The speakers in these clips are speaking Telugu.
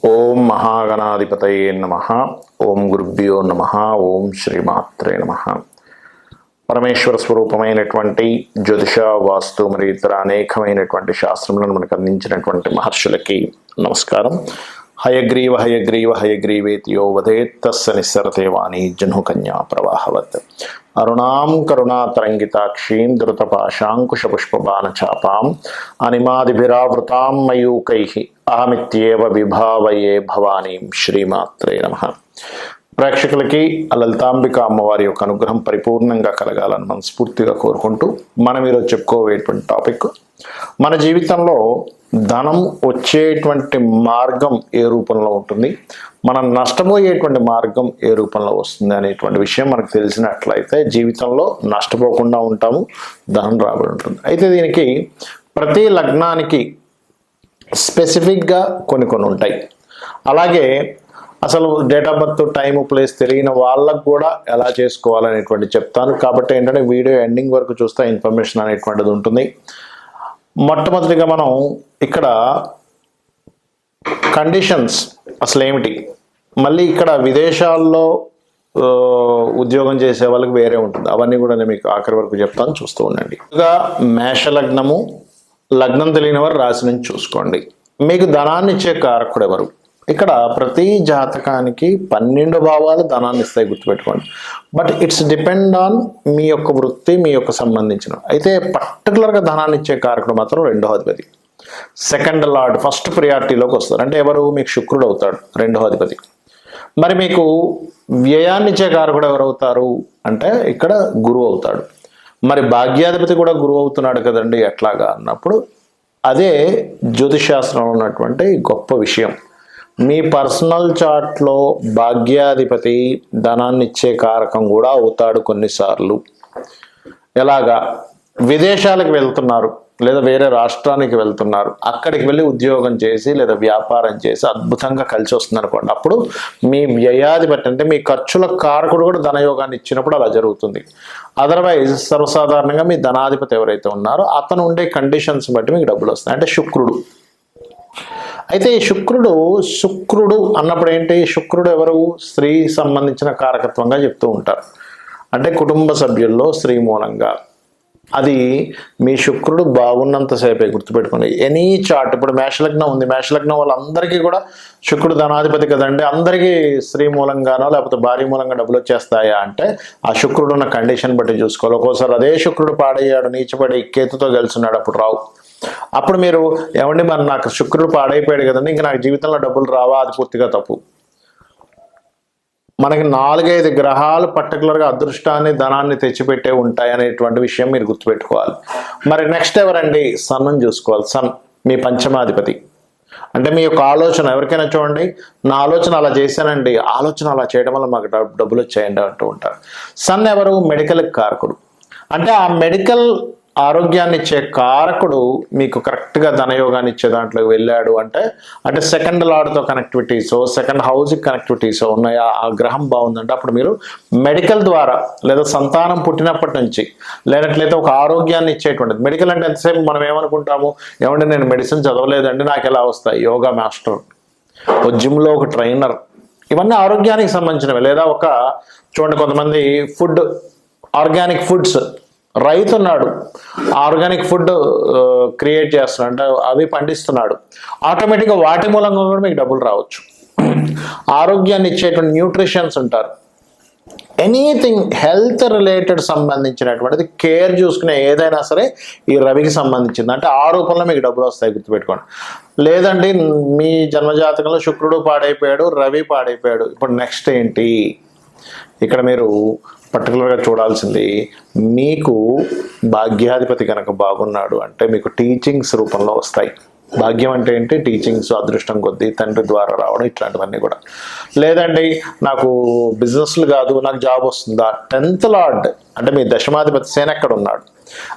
ఓం మహాగణాధిపతయే నమః. ఓం గురుభ్యో నమః. ఓం శ్రీమాత్రే నమః. పరమేశ్వర స్వరూపమైనటువంటి జ్యోతిష, వాస్తు మరియు ఇతర అనేకమైనటువంటి శాస్త్రములను మనకు అందించినటువంటి మహర్షులకి నమస్కారం. హయగ్రీవ హయగ్రీవ హయగ్రీవేతియో వదేత్తస్స నిస్సరతే వాణి జహ్నుకన్యా ప్రవాహవత్. అరుణాం కరుణాతరంగితాక్షీం ధృతపాశాంకుశపుష్పబాణచాపాం అనిమాదిభిరావృతాం మయూకైః అహమిత్యేవ విభావయే భవానీం. శ్రీమాత్రే నమః. ప్రేక్షకులకి లలితాంబిక అమ్మవారి యొక్క అనుగ్రహం పరిపూర్ణంగా కలగాలని మనస్ఫూర్తిగా కోరుకుంటూ మనం ఈరోజు చెప్పుకోవేటువంటి టాపిక్, మన జీవితంలో ధనం వచ్చేటువంటి మార్గం ఏ రూపంలో ఉంటుంది, మనం నష్టపోయేటువంటి మార్గం ఏ రూపంలో వస్తుంది అనేటువంటి విషయం మనకు తెలిసినట్లయితే జీవితంలో నష్టపోకుండా ఉంటాము, ధనం రాబడి ఉంటుంది. అయితే దీనికి ప్రతి లగ్నానికి స్పెసిఫిక్గా కొన్ని ఉంటాయి. అలాగే అసలు date of birth, time, place తెలియని వాళ్ళకు కూడా ఎలా చేసుకోవాలనేటువంటి చెప్తాను. కాబట్టి ఏంటంటే వీడియో ఎండింగ్ వరకు చూస్తే ఇన్ఫర్మేషన్ అనేటువంటిది ఉంటుంది. మొట్టమొదటిగా మనం ఇక్కడ కండిషన్స్ అసలు ఏమిటి, మళ్ళీ ఇక్కడ విదేశాల్లో ఉద్యోగం చేసే వాళ్ళకి వేరే ఉంటుంది, అవన్నీ కూడా నేను మీకు ఆఖరి వరకు చెప్తాను, చూస్తూ ఉండండి. ఇంకా మేషలగ్నము, లగ్నం తెలియని వారు రాశి నుంచి చూసుకోండి. మీకు ధనాన్ని ఇచ్చే కారకుడు ఎవరు? ఇక్కడ ప్రతి జాతకానికి 12 భావాలు ధనాన్ని ఇస్తాయి, గుర్తుపెట్టుకోండి. But it's depend on me యొక్క వృత్తి, మీ యొక్క సంబంధించిన. అయితే పర్టికులర్గా ధనాన్ని ఇచ్చే కారకుడు మాత్రం 2వ అధిపతి, సెకండ్ లార్డ్, ఫస్ట్ ప్రియారిటీలోకి వస్తారు. అంటే ఎవరు? మీకు శుక్రుడు అవుతాడు 2వ అధిపతి. మరి మీకు వ్యయాన్ని ఇచ్చే కారకుడు ఎవరు అవుతారు అంటే ఇక్కడ గురువు అవుతాడు. మరి భాగ్యాధిపతి కూడా గురువు అవుతున్నాడు కదండి, ఎట్లాగా అన్నప్పుడు అదే జ్యోతిషాస్త్రంలో ఉన్నటువంటి గొప్ప విషయం. మీ పర్సనల్ చార్ట్లో భాగ్యాధిపతి ధనాన్ని ఇచ్చే కారకం కూడా అవుతాడు కొన్నిసార్లు. ఎలాగా? విదేశాలకు వెళ్తున్నారు లేదా వేరే రాష్ట్రానికి వెళ్తున్నారు, అక్కడికి వెళ్ళి ఉద్యోగం చేసి లేదా వ్యాపారం చేసి అద్భుతంగా కలిసి వస్తుంది అనుకోండి, అప్పుడు మీ వ్యయాధిపతి అంటే మీ ఖర్చుల కారకుడు కూడా ధనయోగాన్ని ఇచ్చినప్పుడు అలా జరుగుతుంది. అదర్వైజ్ సర్వసాధారణంగా మీ ధనాధిపతి ఎవరైతే ఉన్నారో అతను ఉండే కండిషన్స్ బట్టి మీకు డబ్బులు వస్తాయి. అంటే శుక్రుడు. అయితే ఈ శుక్రుడు అన్నప్పుడు ఏంటి? శుక్రుడు ఎవరు? స్త్రీ సంబంధించిన కారకత్వంగా చెప్తూ ఉంటారు. అంటే కుటుంబ సభ్యుల్లో స్త్రీ మూలంగా అది మీ శుక్రుడు బాగున్నంతసేపే, గుర్తుపెట్టుకోండి. ఎనీ చార్ట్, ఇప్పుడు మేషలగ్నం ఉంది, మేషలగ్నం వాళ్ళందరికీ కూడా శుక్రుడు ధనాధిపతి కదండి, అందరికీ స్త్రీ మూలంగానో లేకపోతే భార్య మూలంగా డబ్బులు వచ్చేస్తాయా అంటే ఆ శుక్రుడు ఉన్న కండిషన్ బట్టి చూసుకోవాలి. ఒక్కోసారి అదే శుక్రుడు పాడయ్యాడు, నీచపడి కేతుతో గెలుచున్నాడు, అప్పుడు రావు. అప్పుడు మీరు ఏమండి మరి నాకు శుక్రుడు పాడైపోయాడు కదండి, ఇంకా నాకు జీవితంలో డబ్బులు రావా? అది పూర్తిగా తప్పు. మనకి 4-5 గ్రహాలు పర్టికులర్గా అదృష్టాన్ని, ధనాన్ని తెచ్చిపెట్టే ఉంటాయి అనేటువంటి విషయం మీరు గుర్తుపెట్టుకోవాలి. మరి నెక్స్ట్ ఎవరండి? సన్ను చూసుకోవాలి. సన్ మీ పంచమాధిపతి. అంటే మీ యొక్క ఆలోచన, ఎవరికైనా చూడండి, నా ఆలోచన అలా చేశానండి, ఆలోచన అలా చేయడం వల్ల మాకు డబ్బులు వచ్చాయండి అంటూ ఉంటారు. సన్ ఎవరు? మెడికల్ కారకుడు. అంటే ఆ మెడికల్ ఆరోగ్యాన్ని ఇచ్చే కారకుడు మీకు కరెక్ట్గా ధనయోగాన్ని ఇచ్చే దాంట్లోకి వెళ్ళాడు అంటే సెకండ్ లార్డ్తో కనెక్టివిటీసో, సెకండ్ హౌస్కి కనెక్టివిటీసో ఉన్నాయా, ఆ గ్రహం బాగుందంటే అప్పుడు మీరు మెడికల్ ద్వారా లేదా సంతానం పుట్టినప్పటి నుంచి లేనట్లయితే ఒక ఆరోగ్యాన్ని ఇచ్చేటువంటిది. మెడికల్ అంటే ఎంతసేపు మనం ఏమనుకుంటాము, ఏమంటే నేను మెడిసిన్ చదవలేదండి నాకు ఎలా వస్తాయి, యోగా మాస్టర్, ఒక జిమ్లో ఒక ట్రైనర్, ఇవన్నీ ఆరోగ్యానికి సంబంధించినవి. లేదా ఒక చూడండి, కొంతమంది ఫుడ్, ఆర్గానిక్ ఫుడ్స్, రైతు ఉన్నాడు, ఆర్గానిక్ ఫుడ్ క్రియేట్ చేస్తున్నాడు, అంటే అవి పండిస్తున్నాడు, ఆటోమేటిక్గా వాటి మూలంగా కూడా మీకు డబ్బులు రావచ్చు. ఆరోగ్యాన్ని ఇచ్చేటువంటి న్యూట్రిషన్స్ ఉంటారు. ఎనీథింగ్ హెల్త్ రిలేటెడ్ సంబంధించినటువంటిది కేర్ చూసుకునే ఏదైనా సరే ఈ రవికి సంబంధించింది. అంటే ఆ రూపంలో మీకు డబ్బులు వస్తాయి, గుర్తుపెట్టుకోండి. లేదండి మీ జన్మజాతకంలో శుక్రుడు పాడైపోయాడు, రవి పాడైపోయాడు, ఇప్పుడు నెక్స్ట్ ఏంటి? ఇక్కడ మీరు పర్టికులర్గా చూడాల్సింది, మీకు భాగ్యాధిపతి కనుక బాగున్నాడు అంటే మీకు టీచింగ్స్ రూపంలో వస్తాయి. భాగ్యం అంటే ఏంటి? టీచింగ్స్, అదృష్టం కొద్దీ తండ్రి ద్వారా రావడం, ఇట్లాంటివన్నీ కూడా. లేదండి నాకు బిజినెస్లు కాదు, నాకు జాబ్ వస్తుందా? 10th లార్డ్ అంటే మీ దశమాధిపతి శని ఎక్కడ ఉన్నాడు?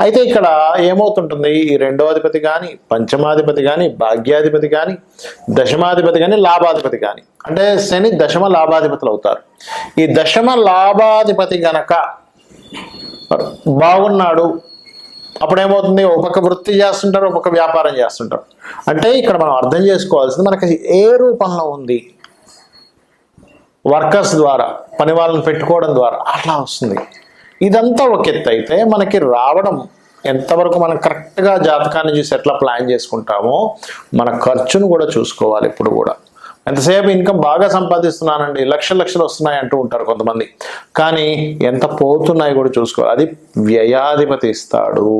అయితే ఇక్కడ ఏమవుతుంటుంది, ఈ 2వ అధిపతి కానీ, పంచమాధిపతి కానీ, భాగ్యాధిపతి కానీ, దశమాధిపతి కానీ, లాభాధిపతి కానీ, అంటే శని దశమ లాభాధిపతులు అవుతారు. ఈ దశమ లాభాధిపతి గనక బాగున్నాడు అప్పుడు ఏమవుతుంది, ఒక పక్క వృత్తి చేస్తుంటారు, ఒక పక్క వ్యాపారం చేస్తుంటారు. అంటే ఇక్కడ మనం అర్థం చేసుకోవాల్సింది మనకి ఏ రూపంలో ఉంది, వర్కర్స్ ద్వారా, పని వాళ్ళని పెట్టుకోవడం ద్వారా అట్లా వస్తుంది. ఇదంతా ఒక ఎత్తు అయితే మనకి రావడం ఎంతవరకు మనం కరెక్ట్గా జాతకాన్ని చూసి ఎట్లా ప్లాన్ చేసుకుంటామో మన ఖర్చును కూడా చూసుకోవాలి. ఇప్పుడు కూడా ఎంతసేపు ఇన్కమ్ బాగా సంపాదిస్తున్నానండి, లక్షలు వస్తున్నాయి అంటూ ఉంటారు కొంతమంది, కానీ ఎంత పోతున్నాయి కూడా చూసుకోవాలి. అది వ్యయాధిపతి ఇస్తాడు.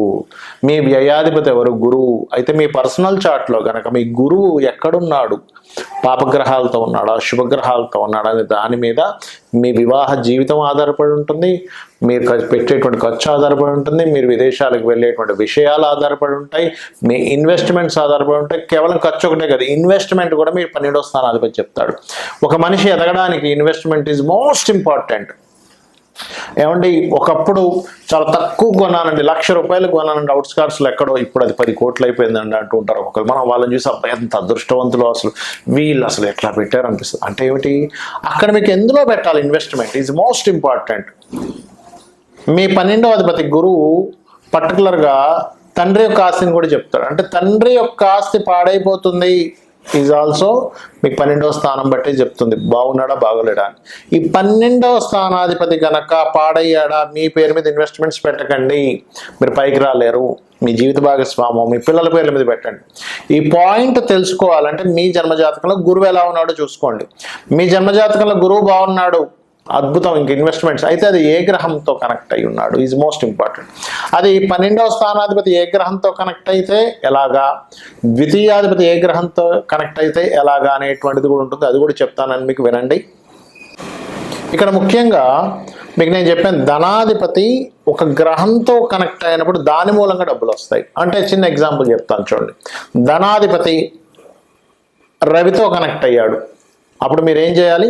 మీ వ్యయాధిపతి ఎవరు? గురువు. అయితే మీ పర్సనల్ చార్ట్లో కనుక మీ గురువు ఎక్కడున్నాడు, పాపగ్రహాలతో ఉన్నాడా, శుభగ్రహాలతో ఉన్నాడా అనే దాని మీద మీ వివాహ జీవితం ఆధారపడి ఉంటుంది, మీరు పెట్టేటువంటి ఖర్చు ఆధారపడి ఉంటుంది, మీరు విదేశాలకు వెళ్ళేటువంటి విషయాలు ఆధారపడి ఉంటాయి, మీ ఇన్వెస్ట్మెంట్స్ ఆధారపడి ఉంటాయి. కేవలం ఖర్చు ఒకటే కదా, ఇన్వెస్ట్మెంట్ కూడా మీరు 12వ స్థానాధిపతి చెప్తాడు. ఒక మనిషి ఎదగడానికి ఇన్వెస్ట్మెంట్ ఈజ్ మోస్ట్ ఇంపార్టెంట్. ఏమండి, ఒకప్పుడు చాలా తక్కువ కొన్నానండి, ₹1,00,000 కొన్నానండి అవుట్స్కర్ట్స్లో ఎక్కడో, ఇప్పుడు అది 10 కోట్లు అయిపోయిందండి అంటూ ఉంటారు ఒకరు. మనం వాళ్ళని చూసి అబ్బాయి ఎంత అదృష్టవంతులు, అసలు వీళ్ళు అసలు ఎట్లా పెట్టారు అనిపిస్తుంది. అంటే ఏమిటి, అక్కడ మీకు ఎందులో పెట్టాలి, ఇన్వెస్ట్మెంట్ ఈజ్ మోస్ట్ ఇంపార్టెంట్. మీ 12వ అధిపతి గురువు పర్టికులర్గా తండ్రి యొక్క ఆస్తిని కూడా చెప్తాడు. అంటే తండ్రి యొక్క ఆస్తి పాడైపోతుంది ఈజ్ ఆల్సో మీకు 12వ స్థానం బట్టి చెప్తుంది, బాగున్నాడా బాగోలేడా అని. ఈ 12వ స్థానాధిపతి కనుక పాడయ్యాడా, మీ పేరు మీద ఇన్వెస్ట్మెంట్స్ పెట్టకండి, మీరు పైకి రాలేరు. మీ జీవిత భాగస్వామం మీ పిల్లల పేర్ల మీద పెట్టండి. ఈ పాయింట్ తెలుసుకోవాలంటే మీ జన్మజాతకంలో గురువు ఎలా ఉన్నాడో చూసుకోండి. మీ జన్మజాతకంలో గురువు బాగున్నాడు, అద్భుతం. ఇంక ఇన్వెస్ట్మెంట్స్ అయితే అది ఏ గ్రహంతో కనెక్ట్ అయి ఉన్నాడు ఈజ్ మోస్ట్ ఇంపార్టెంట్. అది 12వ స్థానాధిపతి ఏ గ్రహంతో కనెక్ట్ అయితే ఎలాగా, ద్వితీయాధిపతి ఏ గ్రహంతో కనెక్ట్ అయితే ఎలాగా అనేటువంటిది కూడా ఉంటుంది. అది కూడా చెప్తానని మీకు వినండి. ఇక్కడ ముఖ్యంగా మీకు నేను చెప్పాను, ధనాధిపతి ఒక గ్రహంతో కనెక్ట్ అయినప్పుడు దాని మూలంగా డబ్బులు వస్తాయి. అంటే చిన్న ఎగ్జాంపుల్ చెప్తాను చూడండి. ధనాధిపతి రవితో కనెక్ట్ అయ్యాడు, అప్పుడు మీరు ఏం చేయాలి,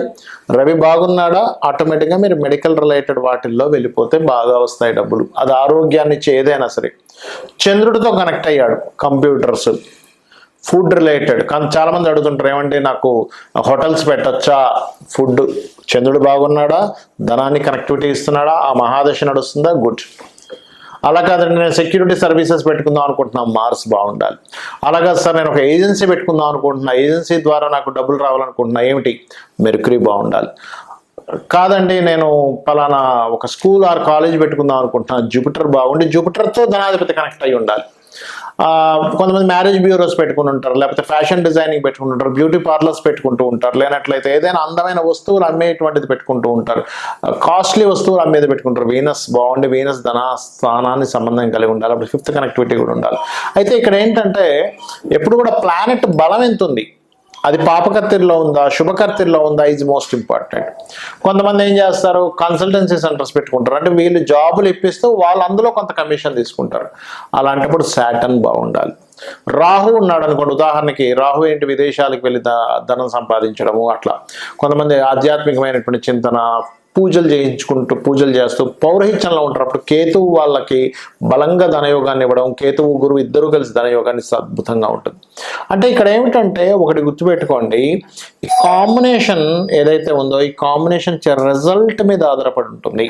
రవి బాగున్నాడా, ఆటోమేటిక్గా మీరు మెడికల్ రిలేటెడ్ వాటిల్లో వెళ్ళిపోతే బాగా వస్తాయి డబ్బులు. అది ఆరోగ్యాన్ని ఇచ్చే ఏదైనా సరే. చంద్రుడితో కనెక్ట్ అయ్యాడు, కంప్యూటర్స్, ఫుడ్ రిలేటెడ్. కానీ చాలామంది అడుగుతుంటారు, ఏమంటే నాకు హోటల్స్ పెట్టచ్చా, ఫుడ్. చంద్రుడు బాగున్నాడా, ధనాన్ని కనెక్టివిటీ ఇస్తున్నాడా, ఆ మహాదశ నడుస్తుందా, గుడ్. అలా కాదండి, నేను సెక్యూరిటీ సర్వీసెస్ పెట్టుకుందాం అనుకుంటున్నాను, మార్స్ బాగుండాలి. అలాగా సార్ నేను ఒక ఏజెన్సీ పెట్టుకుందాం అనుకుంటున్నా, ఏజెన్సీ ద్వారా నాకు డబ్బులు రావాలనుకుంటున్నా, ఏమిటి, మెర్క్యూరీ బాగుండాలి. కాదండి నేను పలానా ఒక స్కూల్ ఆర్ కాలేజ్ పెట్టుకుందాం అనుకుంటున్నాను, జూపిటర్ బాగుండి, జూపిటర్తో ధనాధిపతి కనెక్ట్ అయ్యి ఉండాలి. కొంతమంది మ్యారేజ్ బ్యూరోస్ పెట్టుకుని ఉంటారు, లేకపోతే ఫ్యాషన్ డిజైనింగ్ పెట్టుకుని ఉంటారు, బ్యూటీ పార్లర్స్ పెట్టుకుంటూ ఉంటారు, లేనట్లయితే ఏదైనా అందమైన వస్తువులు అమ్మేటువంటిది పెట్టుకుంటూ ఉంటారు, కాస్ట్లీ వస్తువులు అమ్మేది పెట్టుకుంటారు. వీనస్ బాగుండి, వీనస్ ధన స్థానాన్ని సంబంధం కలిగి ఉండాలి, అప్పుడు 5th కనెక్టివిటీ కూడా ఉండాలి. అయితే ఇక్కడ ఏంటంటే ఎప్పుడు కూడా ప్లానెట్ బలం ఎంత ఉంది, అది పాపకర్తిలో ఉందా, శుభకర్తిలో ఉందా ఈజ్ మోస్ట్ ఇంపార్టెంట్. కొంతమంది ఏం చేస్తారు, కన్సల్టెన్సీ సెంటర్స్ పెట్టుకుంటారు, అంటే వీళ్ళు జాబులు ఇప్పిస్తూ వాళ్ళు అందులో కొంత కమిషన్ తీసుకుంటారు. అలాంటప్పుడు సాటర్న్ బాగుండాలి. రాహు ఉన్నాడు అనుకోండి, ఉదాహరణకి రాహు ఏంటి, విదేశాలకు వెళ్ళి ధనం సంపాదించడము, అట్లా. కొంతమంది ఆధ్యాత్మికమైనటువంటి చింతన, పూజలు చేస్తూ పౌరహిత్యంలో ఉంటారు. అప్పుడు కేతువు వాళ్ళకి బలంగా ధనయోగాన్ని ఇవ్వడం, కేతువు గురువు ఇద్దరు కలిసి ధనయోగాన్ని అద్భుతంగా ఉంటుంది. అంటే ఇక్కడ ఏమిటంటే ఒకటి గుర్తుపెట్టుకోండి, ఈ కాంబినేషన్ ఏదైతే ఉందో ఈ కాంబినేషన్ రిజల్ట్ మీద ఆధారపడి ఉంటుంది.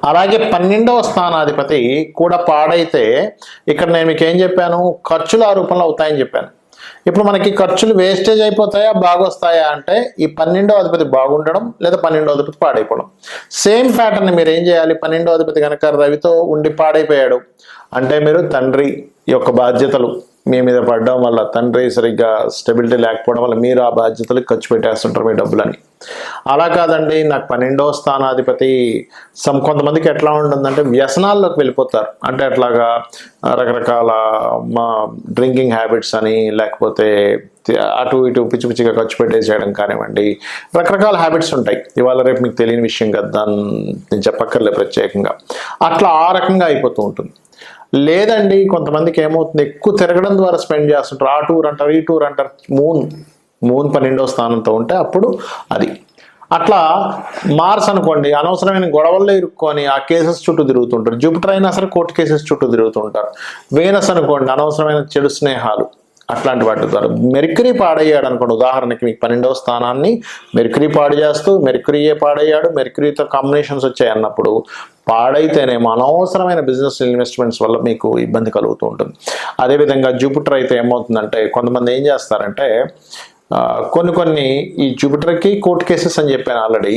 అలాగే 12వ స్థానాధిపతి కూడా పాడైతే ఇక్కడ నేను మీకు ఏం చెప్పాను, ఖర్చులు ఆ రూపంలో అవుతాయని చెప్పాను. ఇప్పుడు మనకి ఖర్చులు వేస్టేజ్ అయిపోతాయా, బాగొస్తాయా అంటే ఈ 12వ అధిపతి బాగుండడం లేదా 12వ అధిపతి పాడైపోవడం. సేమ్ ప్యాటర్న్ మీరు ఏం చేయాలి, 12వ అధిపతి కనుక రవితో ఉండి పాడైపోయాడు అంటే మీరు తండ్రి యొక్క బాధ్యతలు మీ మీద పడడం వల్ల, తండ్రి సరిగ్గా స్టెబిలిటీ లేకపోవడం వల్ల మీరు ఆ బాధ్యతలకు ఖర్చు పెట్టేస్తుంటారు మీ డబ్బులని. అలా కాదండి, నాకు 12వ స్థానాధిపతి కొంతమందికి ఎట్లా ఉంటుందంటే వ్యసనాల్లోకి వెళ్ళిపోతారు. అంటే అట్లాగా రకరకాల డ్రింకింగ్ హ్యాబిట్స్ అని, లేకపోతే అటు ఇటు పిచ్చి పిచ్చిగా ఖర్చు పెట్టేసేయడం కానివ్వండి, రకరకాల హ్యాబిట్స్ ఉంటాయి. ఇవాళ రేపు మీకు తెలియని విషయం కదా, దాన్ని నేను చెప్పక్కర్లేదు ప్రత్యేకంగా. అట్లా ఆ రకంగా అయిపోతూ ఉంటుంది. లేదండి కొంతమందికి ఏమవుతుంది, ఎక్కువ తిరగడం ద్వారా స్పెండ్ చేస్తుంటారు, ఆ టూర్ అంటారు, ఈ టూర్ అంటారు. మూన్ 12వ స్థానంతో ఉంటే అప్పుడు అది అట్లా. మార్స్ అనుకోండి, అనవసరమైన గొడవల్లో ఇరుక్కొని ఆ కేసెస్ చుట్టూ తిరుగుతుంటారు. జూపిటర్ అయినా సరే కోర్టు కేసెస్ చుట్టూ తిరుగుతుంటారు. వీనస్ అనుకోండి, అనవసరమైన చెడు స్నేహాలు, అట్లాంటి వాటి ద్వారా. మెర్క్యూరీ పాడయ్యాడు అనుకోండి, ఉదాహరణకి మీకు 12వ స్థానాన్ని మెర్క్యూరీ పాడు చేస్తూ మెర్క్యూరీయే పాడయ్యాడు, మెర్క్యూరీతో కాంబినేషన్స్ వచ్చాయి అన్నప్పుడు పాడైతేనేమో అనవసరమైన బిజినెస్ ఇన్వెస్ట్మెంట్స్ వల్ల మీకు ఇబ్బంది కలుగుతూ ఉంటుంది. అదేవిధంగా జూపిటర్ అయితే ఏమవుతుందంటే కొంతమంది ఏం చేస్తారంటే కొన్ని ఈ జూపిటర్కి కోర్టు కేసెస్ అని చెప్పాను ఆల్రెడీ.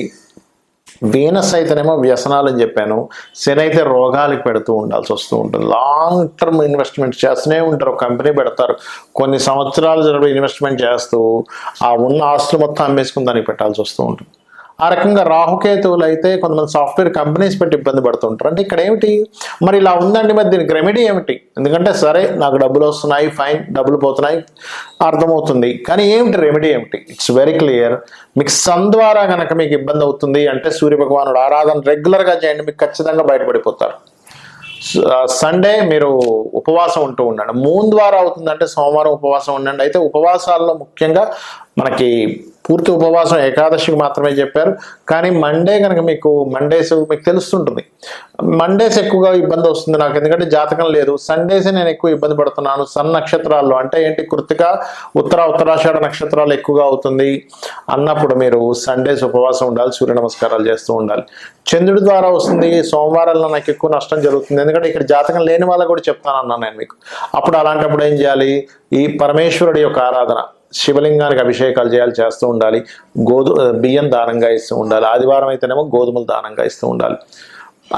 వీనస్ అయితేనేమో వ్యసనాలు అని చెప్పాను. శని అయితే రోగాలకు పెడుతూ ఉండాల్సి వస్తూ ఉంటుంది. లాంగ్ టర్మ్ ఇన్వెస్ట్మెంట్ చేస్తూనే ఉంటారు. కంపెనీ పెడతారు, కొన్ని సంవత్సరాలు జరిపి ఇన్వెస్ట్మెంట్ చేస్తూ ఆ ఉన్న ఆస్తులు మొత్తం అమ్మేసుకుని దానికి పెట్టాల్సి వస్తూ ఉంటుంది. ఆ రకంగా రాహుకేతువులు అయితే కొంతమంది సాఫ్ట్వేర్ కంపెనీస్ పెట్టి ఇబ్బంది పడుతుంటారు. అంటే ఇక్కడ ఏమిటి మరి ఇలా ఉందండి, మరి దీనికి రెమెడీ ఏమిటి? ఎందుకంటే సరే నాకు డబ్బులు వస్తున్నాయి, ఫైన్, డబ్బులు పోతున్నాయి, అర్థమవుతుంది, కానీ ఏమిటి రెమెడీ ఏమిటి? It's very clear. మీకు సన్ ద్వారా కనుక మీకు ఇబ్బంది అవుతుంది అంటే సూర్య భగవానుడు ఆరాధన రెగ్యులర్గా చేయండి, మీకు ఖచ్చితంగా బయటపడిపోతారు. సండే మీరు ఉపవాసం ఉంటూ ఉండండి. మూన్ ద్వారా అవుతుందంటే సోమవారం ఉపవాసం ఉండండి. అయితే ఉపవాసాల్లో ముఖ్యంగా మనకి పూర్తి ఉపవాసం ఏకాదశికి మాత్రమే చెప్పారు, కానీ మండే కనుక మీకు మండేస్ మీకు తెలుస్తుంటుంది. మండేస్ ఎక్కువగా ఇబ్బంది వస్తుంది నాకు, ఎందుకంటే జాతకం లేదు. సండేసే నేను ఎక్కువ ఇబ్బంది పడుతున్నాను. సన్ నక్షత్రాల్లో అంటే ఏంటి, కృత్తిక, ఉత్తరాషాఢ నక్షత్రాలు ఎక్కువగా అవుతుంది అన్నప్పుడు మీరు సండేస్ ఉపవాసం ఉండాలి, సూర్య నమస్కారాలు చేస్తూ ఉండాలి. చంద్రుడి ద్వారా వస్తుంది, సోమవారాల్లో నాకు ఎక్కువ నష్టం జరుగుతుంది, ఎందుకంటే ఇక్కడ జాతకం లేని వాళ్ళకు కూడా చెప్తాను అన్నాను నేను మీకు. అప్పుడు అలాంటప్పుడు ఏం చేయాలి, ఈ పరమేశ్వరుడి యొక్క ఆరాధన, శివలింగానికి అభిషేకాలు చేస్తూ ఉండాలి. బియ్యం దానంగా ఇస్తూ ఉండాలి. ఆదివారం అయితేనేమో గోధుమలు దానంగా ఇస్తూ ఉండాలి.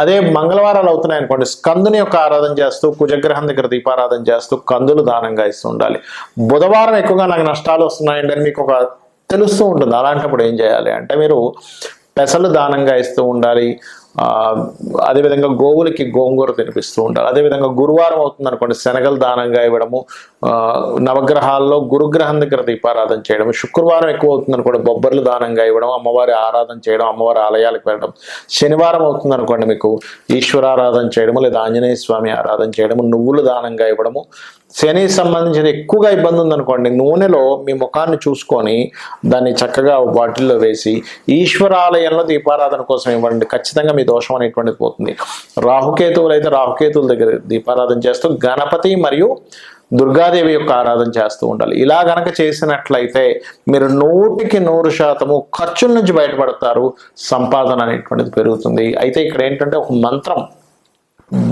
అదే మంగళవారాలు అవుతున్నాయి అనుకోండి, స్కందుని యొక్క ఆరాధన చేస్తూ, కుజగ్రహం దగ్గర దీపారాధన చేస్తూ కందులు దానంగా ఇస్తూ ఉండాలి. బుధవారం ఎక్కువగా నాకు నష్టాలు వస్తున్నాయండి అని మీకు ఒక తెలుస్తూ ఉంటుంది. అలాంటప్పుడు ఏం చేయాలి అంటే మీరు పెసలు దానంగా ఇస్తూ ఉండాలి. అదేవిధంగా గోవులకి గోంగూర తినిపిస్తూ ఉండాలి. అదేవిధంగా గురువారం అవుతుంది అనుకోండి, శనగలు దానంగా ఇవ్వడము, నవగ్రహాల్లో గురుగ్రహం దగ్గర దీపారాధన చేయడం. శుక్రవారం ఎక్కువ అవుతుంది అనుకోండి, బొబ్బర్లు దానంగా ఇవ్వడం, అమ్మవారి ఆరాధన చేయడం, అమ్మవారి ఆలయాలకు వెళ్ళడం. శనివారం అవుతుంది అనుకోండి, మీకు ఈశ్వరారాధన చేయడము లేదా ఆంజనేయ స్వామి ఆరాధన చేయడము, నువ్వులు దానంగా ఇవ్వడము. శని సంబంధించిన ఎక్కువగా ఇబ్బంది ఉందనుకోండి, నూనెలో మీ ముఖాన్ని చూసుకొని దాన్ని చక్కగా బాటిల్లో వేసి ఈశ్వరాలయంలో దీపారాధన కోసం ఇవ్వండి. ఖచ్చితంగా మీ దోషం అనేటువంటిది పోతుంది. రాహుకేతువులు అయితే రాహుకేతువుల దగ్గర దీపారాధన చేస్తూ గణపతి మరియు దుర్గాదేవి యొక్క ఆరాధన చేస్తూ ఉండాలి. ఇలా గనక చేసినట్లయితే మీరు 100% ఖర్చుల నుంచి బయటపడతారు, సంపాదన అనేటువంటిది పెరుగుతుంది. అయితే ఇక్కడ ఏంటంటే ఒక మంత్రం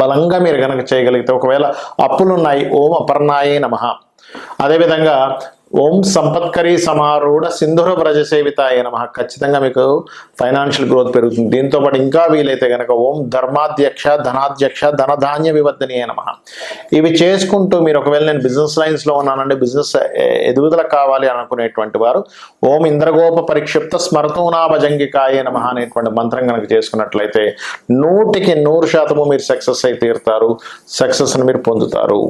బలంగా మీరు కనుక చేయగలిగితే, ఒకవేళ అప్పులున్నాయి, ఓం అపర్ణాయే నమః, అదేవిధంగా ఓం సంపత్కరీ సమారూఢ సింధుర వ్రజ సేవితాయ నమః, ఖచ్చితంగా మీకు ఫైనాన్షియల్ గ్రోత్ పెరుగుతుంది. దీంతో పాటు ఇంకా వీలైతే కనుక ఓం ధర్మాధ్యక్ష ధనాధ్యక్ష ధనధాన్య వివర్ధనీయ నమః, ఇవి చేసుకుంటూ మీరు ఒకవేళ నేను బిజినెస్ లైన్స్లో ఉన్నానండి, బిజినెస్ ఎదుగుదల కావాలి అనుకునేటువంటి వారు ఓం ఇంద్రగోప పరిక్షిప్త స్మరతూనా భజంగికాయ నమః అనేటువంటి మంత్రం కనుక చేసుకున్నట్లయితే 100% మీరు సక్సెస్ అయి తీరుతారు, సక్సెస్ని మీరు పొందుతారు.